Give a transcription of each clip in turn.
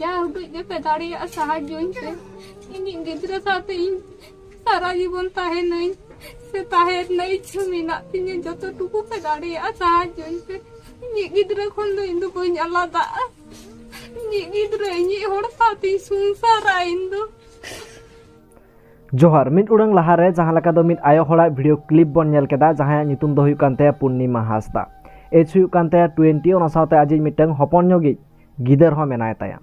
जा उडुज जे पे दाड़िया साहाय्यों पे इनी गिद्रा साथे इन सारा जीवन ताहेनई से ताहेर नहीं छमिना तिने जतो टुकु पे दाड़िया साहाय्यों पे इनी गिद्रा खन दो इंदु बइन आलादा इनी गिद्रा इनी होड़ साथी संसारा इंदु जोहार मिट उड़ांग लहारे जहां लका दो मिट आयो होड़ा वीडियो क्लिप बन नेल केदा जहां नितुम दो हुयु कानते पूर्णिमा हासदा एज हुयु कानते 20 ओना साथे आजि मिटंग हपन योगी गिदर हो मेनाय ताया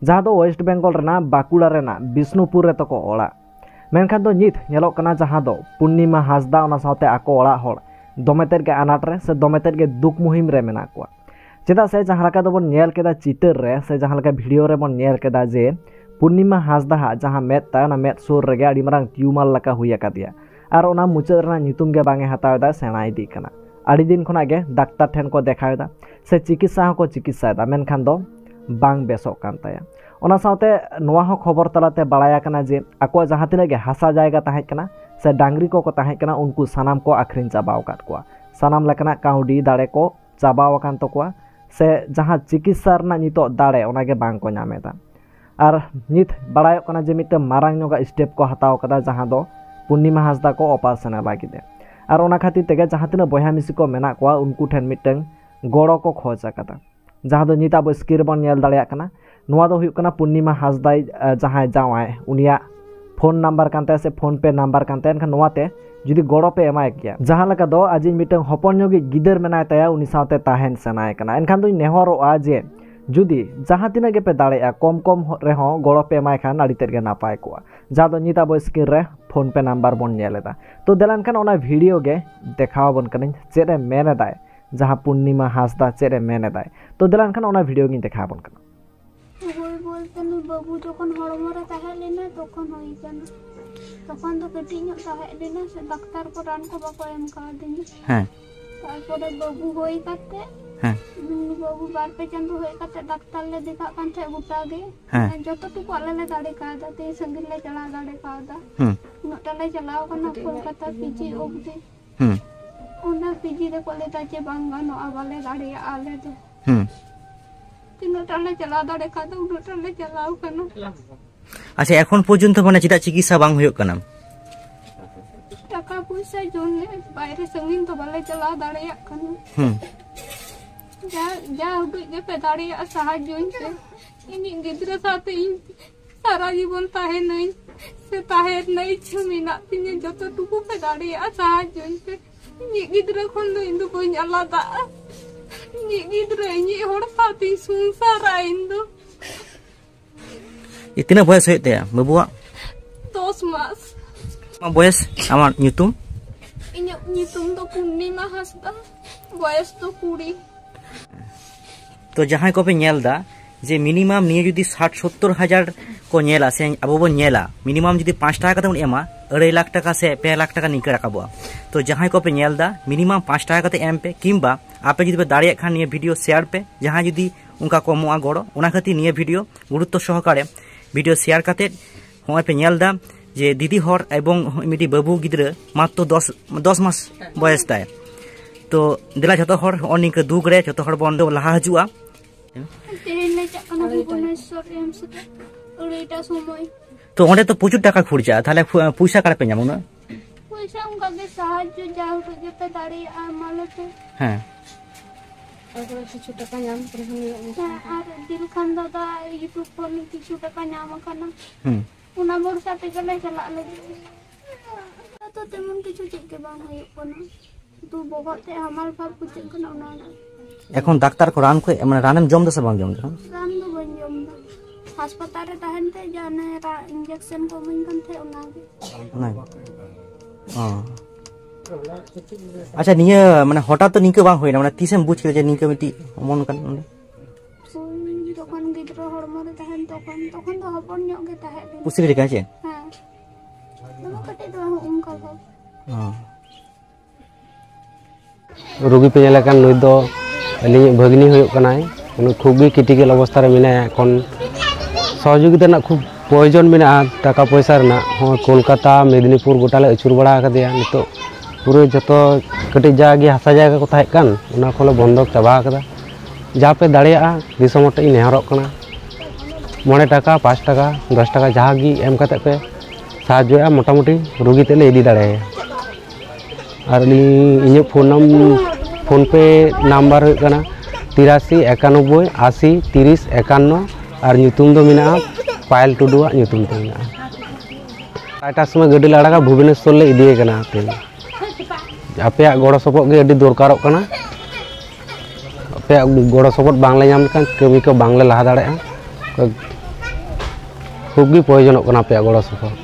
जहां दो वेस्ट बेंगल रेना बाकुड़ा रेना बिष्णुपुर रे तको ओड़ा मेनखान दो नित नेलोक कना जहां दो पूर्णिमा हासदा ओना साथे आको ओड़ा होड़ दोमेतेर के अनाट रे से दोमेतेर के दुख मुहिम रे मेना कोआ चेदा से जहां लका दो बन नेल केदा चितर रे से जहां लका वीडियो रे बन नेल केदा जे पूर्णिमा हासदा जहां मेता ना मेत सुर रे आड़ी मारांग ट्यूमर लका हुई आकादिया और ओना मुचाद रेना नितुम गे बांगे हतावदा सेना इदी कना आड़ी दिन खना गे डाक्टर ठेन को देखावदा से चिकित्सा को चिकित्सादा मेनखान दो बांग बेसोक कान ताया ओना साथे नोआ हो खबर तलाते बाड़ाया कना जे आको जहां तिना गे हासा जायगा ताहे कना से डांगरी को ताहे कना उनको सानाम को आखरिन चाबाव काट कोआ सानाम लकना काउडी दाड़े को चाबाव कान तकोआ से जहां चिकित्सा रना नितो दाड़े ओना गे बांग को नामेदा और नित बाड़ायो कना जे मिटे मारांग नोगा स्टेप को हताव कदा जहां दो पूर्णिमा हासदा को ऑपरेशन लागिदे और ओना खातिर तेगे जहां तिना बयहा मिसी को मेना कोआ उनको ठेन मिटंग गोड़ो को खोज आकादा जहां दो निता बो स्क्रीन बन नेल दाड़िया कना नोआ दो हुयु कना पूर्णिमा हासदा जहां जावाय उनिया फोन नंबर कानते से फोन पे नंबर कानते एनखान नोआते जुदी गोड़ो पे एमाय गया जहां लका दो आजि मिटंग हपन योगी गिदर मेनाय ताया उनी साथे ताहेन सेनाय कना एनखान दो नेहरोआ जे जुदी जहां तिना के पे दाड़ेया कम कम रेहो गोड़ो पे एमाय खान आड़ी तेर गे नापाय कोआ जहां दो निता बो स्क्रीन रे फोन पे नंबर बन नेलेदा तो देलान खान ओना वीडियो गे देखाव बन कनिन चेरे मेने दाय जहां पूर्णिमा हासदा चेरे मेने दाय तो देलान खान ओना वीडियो गे देखाव बन कना बोल बोलते न बाबू जखन हड़मरे ताहे लेना तखन होई जाना तखन तो कटी ᱧᱚᱜ ताहे लेना से डॉक्टर को रान को बाको एम का देनी हां तारपरे बाबू होई काते हां बाबू बार पे चंदो होई काते डॉक्टर ले देखा कान थे गुटा गे जतो टुकु आले ले दाड़े का दा ते संगिल ले चला दाड़े का दा नोटा ले चलाओ कना कोलकाता पीजी ओबदे ओना पीजी रे कोले ताचे बांगा नो आवाले दाड़े आले दे तीनोटाले चला दाड़े का दा उनोटाले चलाओ कना अच्छा এখন পর্যন্ত মানে যেটা চিকিৎসা বাং হইও কানা টাকা পয়সা জন্য বাইরে সঙ্গিন তো বলে চলা দাঁড়িয়ে কানা যা যা উডুজ যে पे দাঁড়িয়ে সাহায্য হইছে ইনি গিদ্রা সাথে সারা জীবন তাহে নাই সে তাহে নাই ছমিনা তিনি যতটুকু पे দাঁড়িয়ে সাহায্য হইছে ইনি গিদ্রা খন দো ইন্দু বইন আলাদা ইনি গিদ্রা ইনি হড় সাথে সংসারা ইন্দু इतना बयस होते हैं बाबुआ 10 मास बयस आमार ᱧᱩᱛᱩᱢ ᱤᱧᱟᱹᱜ ᱧᱩᱛᱩᱢ ᱫᱚ ᱯᱩᱨᱱᱤᱢᱟ ᱦᱟᱸᱥᱫᱟ बयस तो 20 तो जहां को पे नेलदा जे मिनिमम निये जुदी 60-70 हजार को नेला से अब बो नेला मिनिमम जुदी 5 टाका कते एमा 2.5 लाख टाका से 2 लाख टाका निके राखबो तो जहां को पे नेलदा मिनिमम 5 टाका कते एम पे किंबा आपे जुदी पे दाड़िया खान निये वीडियो शेयर पे जहां जुदी उनका कमोआ गड़ो उना खातिर निये वीडियो गुरुत्व सहकारे वीडियो शेयर करते होय पे नेलदा जे दीदी हर एवं मिडी बाबू गिद्रा मात्र 10 मास बयस ताय तो दिला जतो हर अनिक दुग रे जतो हर बंद लहा हजुआ तेले चकना भुवनेश्वर एम्स ओरेटा समय तो ओंडे तो प्रचुर टाका खर्चा ताहले पैसा काटे पे जामो ना पैसा उनका के साहाय्य जाओ तो जे पे दाड़ी आ मालते हां और किछु टाका नाम पर हम और दिल खान दादा यूट्यूब पर किछु टाका नाम करना उना बरसा ते गले चला ले तो तेमन किछु चेक के बांग होय कोना तू बगते हमार भाव कुछ कना ना এখন ডাক্তার को रान को মানে রানেম জম দছে বাং জম रान दो बन जम अस्पताल रे तहन ते जाने इंजेक्शन को मन कन थे उना ना हां अच्छा निये माने हठात तो निके बांग होइना माने तीसेम बुझ के जे निके मिटी मन कान तखन गिद्रो हड़मरे तहन तखन तो हपन ᱧᱚᱜ गे ताहे पुसी रे काचे हां दम कटे दो उनका भाव हां रोगी पे नेलाकान नई दो अली भगनी होयो कनाय उन खूब क्रिटिकल अवस्था रे मिना एखन सहयोगिता ना खूब प्रयोजन मिना टाका पैसा रना हो कोलकाता मेदिनीपुर गोटाले अचुर बड़ा कदिया नितो पूरे जतो कटी जागी हासा जायगा को ताहे कान उना खोले बंधक चाबा कदा जा पे दाड़िया दिसमटे नेहरक कना 10 টাকা 5 টাকা 10 টাকা जहाँ गी एम करते पे साहाଯ୍य मोटामुटी रोगी तेले इदी दाड़े और इन फोन पे नम्बर 83 91 80 30 51 और ᱧᱩᱛᱩᱢ दो मिना पायल टुडुआ ᱧᱩᱛᱩᱢ ते मिना टाटा समय गड्डी लड़ाका भुवनेश्वर ले इदी कना ते आपे गड़ सपोर्ट गे अडी दरकार कना आपे गड़ सपोर्ट बांगले नाम लेखान कमी को बांगले लहा दाड़े खूब गी प्रयोजन कना आपे गड़ सपोर्ट